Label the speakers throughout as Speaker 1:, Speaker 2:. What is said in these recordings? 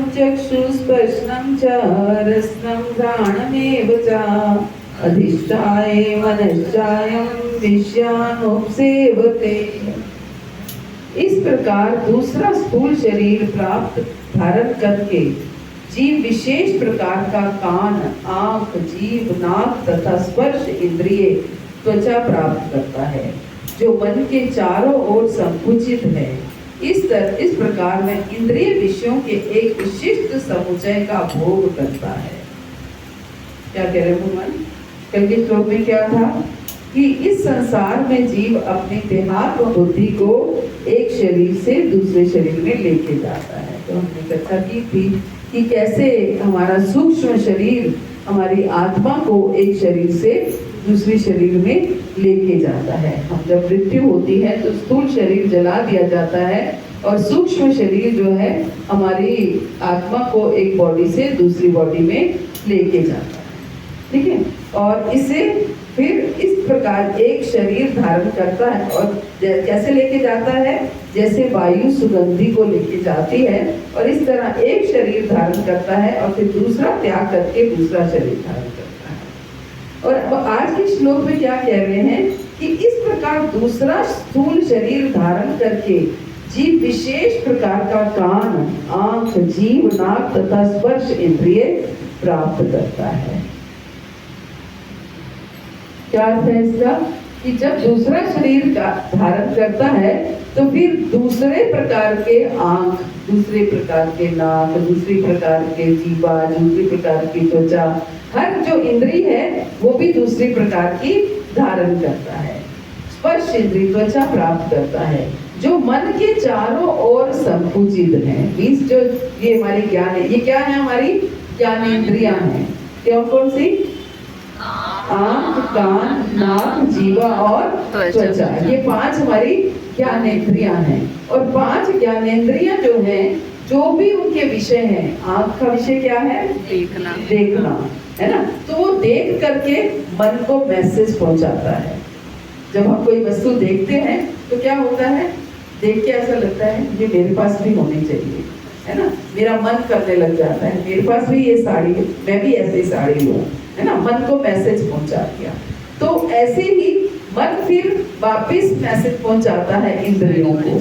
Speaker 1: चक्षुस्पर्शनं च रसनं घ्राणमेव च अधिष्ठाय मनश्चायं विषयानुपसेवते। इस प्रकार दूसरा स्थूल शरीर प्राप्त धारण करके जीव विशेष प्रकार का कान, आंख, जीभ, नाक तथा स्पर्श इंद्रिय त्वचा प्राप्त करता है, जो मन के चारों ओर संकुचित है। इस प्रकार में इंद्रिय विषयों के एक विशिष्ट समुच्चय का भोग करता है। क्या कह रहे भगवान? कल के श्लोक में क्या था कि इस संसार में जीव अपनी देहात्म बुद्धि को एक शरीर से दूसरे शरीर में लेके जाता है। तो हमने चर्चा की थी कि कैसे हमारा सूक्ष्म शरीर हमारी आत्मा को एक शरीर से दूसरे शरीर में लेके जाता है। हम जब मृत्यु होती है तो स्थूल शरीर जला दिया जाता है और सूक्ष्म शरीर जो है हमारी आत्मा को एक बॉडी से दूसरी बॉडी में लेके जाता है। ठीक है, और इसे फिर इस प्रकार एक शरीर धारण करता है। और कैसे लेके जाता है? जैसे वायु सुगंधि को लेके जाती है, और इस तरह एक शरीर धारण करता है और फिर दूसरा त्याग करके दूसरा शरीर धारण करता है। और अब आज के श्लोक में क्या कह रहे हैं कि इस प्रकार दूसरा स्थूल शरीर धारण करके जीव विशेष प्रकार का कान, आंख, जीभ, नाक तथा स्पर्श इंद्रिय प्राप्त करता है। क्या अर्थ है इसका? कि जब दूसरा शरीर का धारण करता है तो फिर दूसरे प्रकार के आंख, दूसरे प्रकार के नाक, दूसरे प्रकार के जीवा, दूसरे प्रकार की त्वचा, हर जो इंद्री है वो भी दूसरी प्रकार की धारण करता है। स्पर्श इंद्री त्वचा प्राप्त करता है, जो मन के चारों ओर संकुचित है। मीन्स जो ये हमारी ज्ञान है, ये क्या है? हमारी ज्ञानेंद्रियां हैं। क्या कौन सी? आंख, कान, नाक, जीवा और त्वचा। ये पांच हमारी ज्ञानेंद्रियां हैं। और पांच ज्ञानेंद्रियां जो हैं, जो भी उनके विषय हैं, आंख का विषय क्या है? देखना है ना। तो वो देख करके मन को मैसेज पहुंचाता है। जब हम कोई वस्तु देखते हैं तो क्या होता है? देख के ऐसा लगता है ये मेरे पास भी होनी चाहिए, है ना। मेरा मन करने लग जाता है मेरे पास भी ये साड़ी है, मैं भी ऐसी साड़ी लूं, है ना। मन को मैसेज पहुंचा दिया। तो ऐसे ही मन फिर वापस मैसेज पहुंचाता है इंद्रियों को।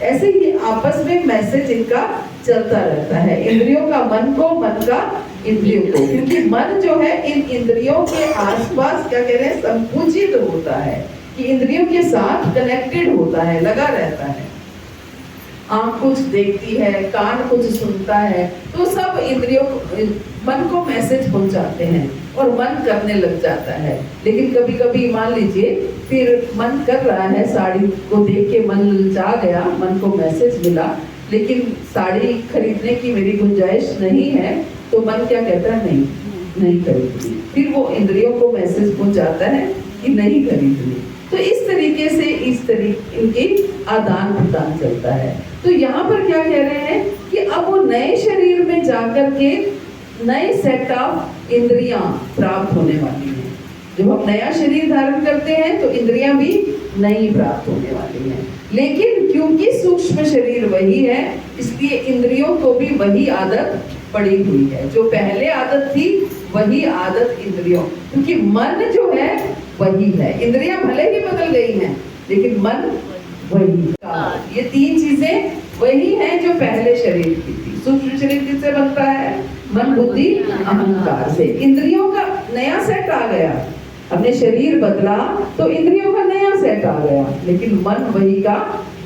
Speaker 1: ऐसे ही आपस में मैसेज इनका चलता रहता है, इंद्रियों का मन को, मन का इंद्रियों को। क्योंकि मन जो है इन इंद्रियों के आसपास क्या कह रहे हैं? संकुचित होता है, कि इंद्रियों के साथ कनेक्टेड होता है, लगा रहता है। आंख कुछ देखती है, कान कुछ सुनता है, तो सब इंद्रियों मन को मैसेज पहुंचाते हैं और मन करने लग जाता है। लेकिन कभी कभी मान लीजिए फिर मन कर रहा है, साड़ी को देख के मन ललचा गया, मन को मैसेज मिला, लेकिन साड़ी खरीदने की मेरी गुंजाइश नहीं है, तो मन क्या कहता है? नहीं खरीदनी। फिर वो इंद्रियों को मैसेज पहुंचाता है कि नहीं खरीदनी। तो इस तरीके से इनकी आदान प्रदान चलता है। तो यहाँ पर क्या कह रहे हैं कि अब वो नए शरीर में जाकर के नए सेट ऑफ इंद्रियां प्राप्त होने वाली हैं। जब हम नया शरीर धारण करते हैं तो इंद्रियां भी नई प्राप्त होने वाली हैं। लेकिन क्योंकि सूक्ष्म शरीर वही है, इसलिए इंद्रियों को भी वही आदत पड़ी हुई है। जो पहले आदत थी वही आदत इंद्रियों, क्योंकि मन जो है वही है। इंद्रियां भले ही बदल गई हैं लेकिन मन वही। ये तीन चीजें वही हैं जो पहले शरीर की थी। सूक्ष्म शरीर किससे बनता है? मन, बुद्धि, अहंकार से। इंद्रियों का नया सेट आ गया, हमने शरीर बदला तो इंद्रियों का नया सेट आ गया, लेकिन मन वही का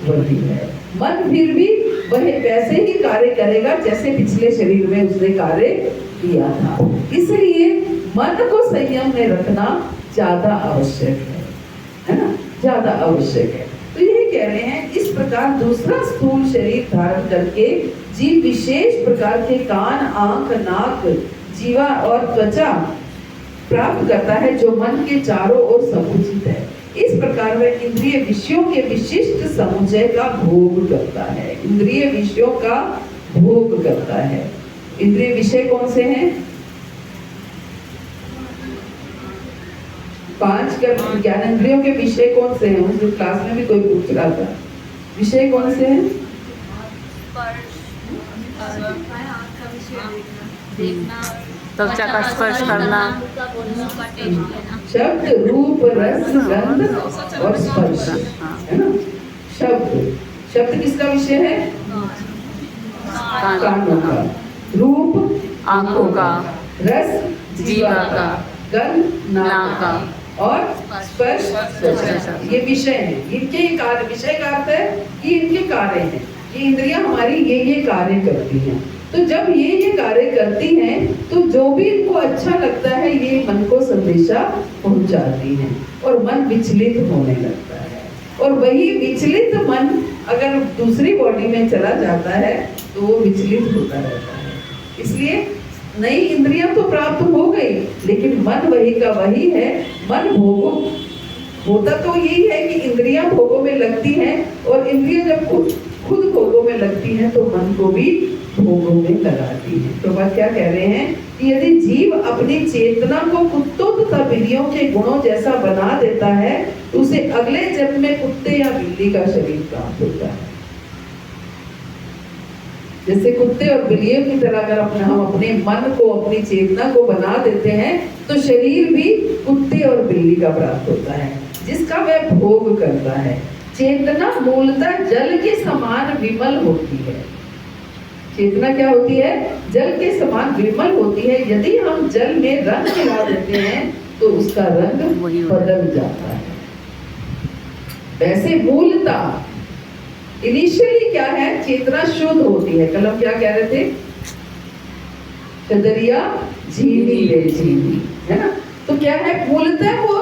Speaker 1: वही है। मन फिर भी वही वैसे ही कार्य करेगा जैसे पिछले शरीर में उसने कार्य किया था। इसलिए मन को संयम में रखना ज्यादा आवश्यक है ना, ज्यादा आवश्यक है। तो यही कह रहे हैं, इस प्रकार दूसरा स्थूल शरीर धारण करके जीव विशेष प्रकार के कान, आंख, नाक, जीवा और त्वचा प्राप्त करता है, जो मन के चारों ओर संकुचित है। इस प्रकार वह इंद्रिय विषयों के विशिष्ट समुच्चय का भोग करता है। इंद्रिय विषयों का भोग करता है। इंद्रिय विषय कौन से हैं? 5 ज्ञानेंद्रियों के विषय कौन से हैं? उस क्लास में भी कोई पूछ रहा था, विषय कौन से हैं?
Speaker 2: देखना,
Speaker 3: त्वचा का स्पर्श करना,
Speaker 1: शब्द रूप रस गंध और स्पर्श,
Speaker 3: हाँ,
Speaker 1: है ना। शब्द, शब्द किसका विषय है? कानों का। रूप
Speaker 3: आंखों का,
Speaker 1: रस
Speaker 3: जीवा का,
Speaker 1: गंध नाक का और स्पर्श त्वचा का। ये विषय है। इनके ये कार्य, विषय का अर्थ है कि इनके कार्य हैं। ये इंद्रियां हमारी ये कार्य करती हैं। तो जब ये कार्य करती हैं तो जो भी इनको अच्छा लगता है ये मन को संदेशा पहुंचाती हैं और मन विचलित होने लगता है। और वही विचलित मन अगर दूसरी बॉडी में चला जाता है तो वो विचलित होता रहता है। इसलिए नई इंद्रियां तो प्राप्त हो गई, लेकिन मन वही का वही है। मन भोगों, होता तो यही है कि इंद्रियां भोगों में लगती हैं और इंद्रियां जब खुद भोगों में लगती हैं तो मन को भी भोगों में लगाती है। तो बात क्या कह रहे हैं कि यदि जीव अपनी चेतना को कुत्तों तथा बिल्लियों के गुणों जैसा बना देता है तो उसे अगले जन्म में कुत्ते या बिल्ली का शरीर प्राप्त होता है। जैसे कुत्ते और बिल्लियों की तरह अगर हम अपने मन को, अपनी चेतना को बना देते हैं तो शरीर भी कुत्ते और बिल्ली का प्राप्त होता है जिसका वह भोग करता है। चेतना मूलतः जल के समान विमल होती है। चेतना क्या होती है? जल के समान विमल होती है। यदि हम जल में रंग मिला देते हैं तो उसका रंग बदल जाता है। वैसे मूलतः इनिशियली क्या है? चेतना शुद्ध होती है। कल हम क्या कह रहे थे? चदरिया झीनी रे झीनी, है ना। तो क्या है? मूलतः वो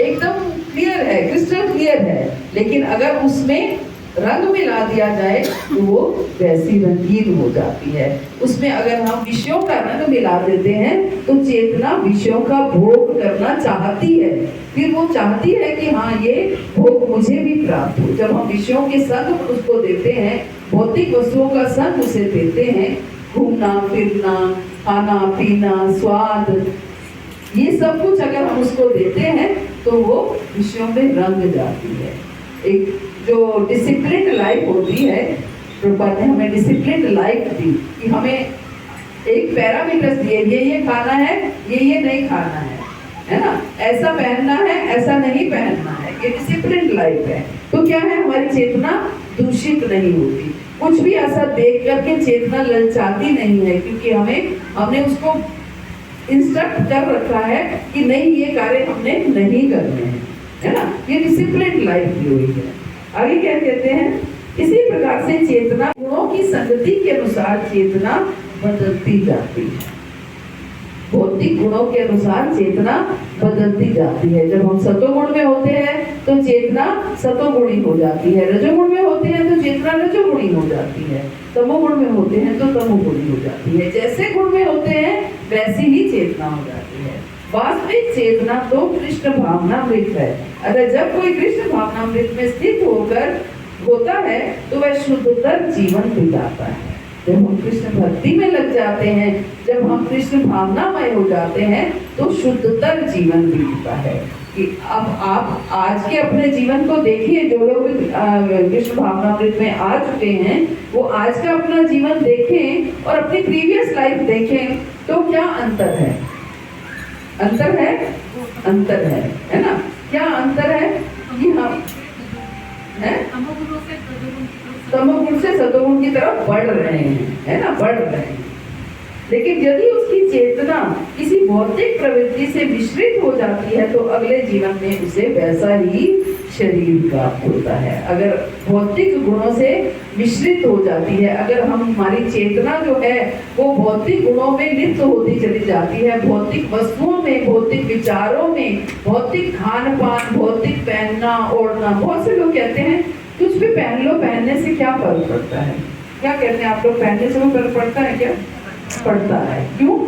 Speaker 1: एकदम क्लियर है, क्रिस्टल क्लियर है, लेकिन अगर उसमें रंग मिला दिया जाए तो वो वैसी रंगीन हो जाती है। उसमें अगर हम विषयों का रंग मिला देते हैं तो चेतना विषयों का भोग करना चाहती है। फिर वो चाहती है कि हाँ ये भोग मुझे भी प्राप्त हो। जब हम विषयों के संग उसको देते हैं, भौतिक वस्तुओं का संग उसे देते हैं, घूमना फिरना, खाना पीना, स्वाद, ये सब कुछ अगर हम उसको देते हैं तो वो विषयों में रंग जाती है। एक जो डिसिप्लिन लाइफ होती है, प्रभुपाद ने हमें डिसिप्लिन लाइफ दी कि हमें एक पैरामीटर्स दिए, ये खाना है, ये नहीं खाना है ना, ऐसा पहनना है, ऐसा नहीं पहनना है, ये डिसिप्लिन लाइफ है। तो क्या है? हमारी चेतना दूषित नहीं होती। कुछ भी ऐसा देख करके चेतना ललचाती नहीं है, क्योंकि हमने उसको इंस्ट्रक्ट कर रखा है कि नहीं ये कार्य हमने नहीं करने हैं, है ना। ये डिसिप्लिन लाइफ दी हुई है। आगे क्या कहते हैं? इसी प्रकार से चेतना गुणों की संगति के अनुसार चेतना बदलती जाती है। भौतिक गुणों के अनुसार चेतना बदलती जाती है। जब हम सतोगुण में होते हैं तो चेतना सतोगुणी हो जाती है, रजोगुण में होते हैं तो चेतना रजोगुणी हो जाती है, तमोगुण में होते हैं तो तमोगुणी हो जाती है। जैसे गुण में होते हैं वैसी ही चेतना हो जाती है। वास्तविक चेतना तो कृष्ण भावनामृत है। अगर जब कोई कृष्ण भावनामृत में स्थित होता है तो वह शुद्धतर जीवन बिताता है। जब हम कृष्ण भक्ति में लग जाते हैं, जब हम कृष्ण भावनामय हो जाते हैं तो शुद्धतर जीवन बीतता है। कि अब आप आज के अपने जीवन को देखिए, जो लोग कृष्ण भावनामृत में आ चुके हैं वो आज का अपना जीवन देखें और अपनी प्रीवियस लाइफ देखें तो क्या अंतर है? अंतर है ना। क्या अंतर है? कि हम तमोगुण से सतोगुण की तरफ बढ़ रहे हैं, है ना, बढ़ रहे हैं। लेकिन यदि उसकी चेतना किसी भौतिक प्रवृत्ति से मिश्रित हो जाती है तो अगले जीवन में उसे वैसा ही शरीर प्राप्त होता है। अगर भौतिक गुणों से मिश्रित हो जाती है, अगर हमारी चेतना जो है वो भौतिक गुणों में लिप्त होती चली जाती है, भौतिक वस्तुओं में, भौतिक विचारों में, भौतिक खान पान, भौतिक पहनना ओढ़ना। बहुत से लोग कहते हैं कुछ भी पहन लो, पहनने से क्या फर्क पड़ता है? क्या कहते हैं आप लोग? पहनने से कोई फर्क पड़ता है क्या? पड़ता है। क्यों?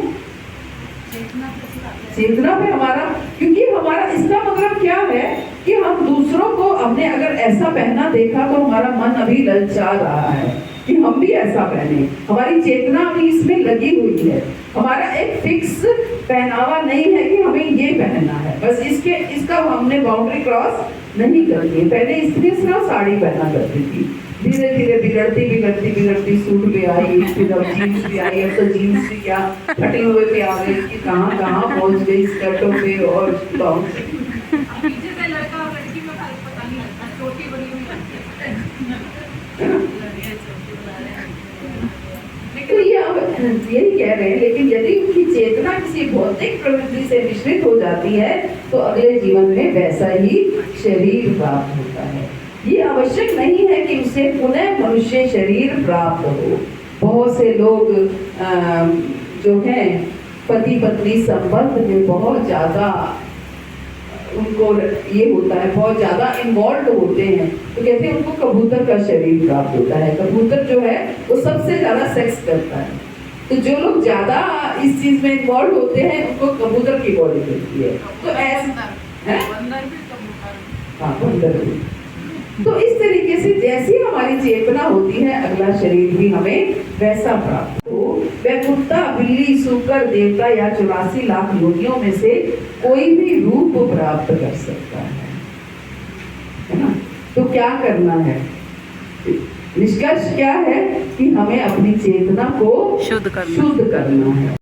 Speaker 1: चेतना पे हमारा, क्योंकि हमारा, इसका मतलब क्या है कि हम दूसरों को, हमने अगर ऐसा पहना देखा तो हमारा मन अभी ललचा रहा है कि हम भी ऐसा पहने। हमारी चेतना अभी इसमें लगी हुई है। हमारा एक फिक्स पहनावा नहीं है कि हमें ये पहनना है, बस इसका हमने बाउंड्री क्रॉस नहीं करनी है। पहले स्त्री सिर्फ साड़ी पहना करती थी, धीरे धीरे बिगड़ती बिगड़ती बिगड़ती सूट पे आई, फिर अब जीन्स भी आई, अब तो जीन्स भी क्या फटे हुए पे आ गई कि कहाँ कहाँ पहुँच गई स्कर्टों पे और गाउन पे।
Speaker 2: पीछे से लड़का और लड़की में फर्क पता नहीं लगता, छोटी बड़ी हुई
Speaker 1: है ना? तो ये अब यही कह रहे हैं, लेकिन यदि उनकी चेतना किसी भौतिक प्रवृत्ति से मिश्रित हो जाती है तो अगले जीवन में वैसा ही शरीर प्राप्त होता है। ये आवश्यक नहीं है कि उसे पुनः मनुष्य शरीर प्राप्त हो। बहुत से लोग जो हैं पति पत्नी संबंध में बहुत ज्यादा उनको ये होता है, बहुत ज्यादा इन्वॉल्व होते हैं, तो कहते हैं उनको कबूतर का शरीर प्राप्त होता है। कबूतर जो है वो सबसे ज्यादा सेक्स करता है, तो जो लोग ज्यादा इस चीज में इन्वॉल्व होते हैं उनको कबूतर की बॉडी मिलती है। तो ऐसा है, हाँ बंदर भी। तो इस तरीके से जैसी हमारी चेतना होती है अगला शरीर भी हमें वैसा प्राप्त हो। वह कुत्ता, बिल्ली, सूकर, देवता या 84 लाख योनियों में से कोई भी रूप प्राप्त कर सकता है ना? तो क्या करना है? निष्कर्ष क्या है कि हमें अपनी चेतना को
Speaker 3: शुद्ध करना।
Speaker 1: शुद्ध करना है।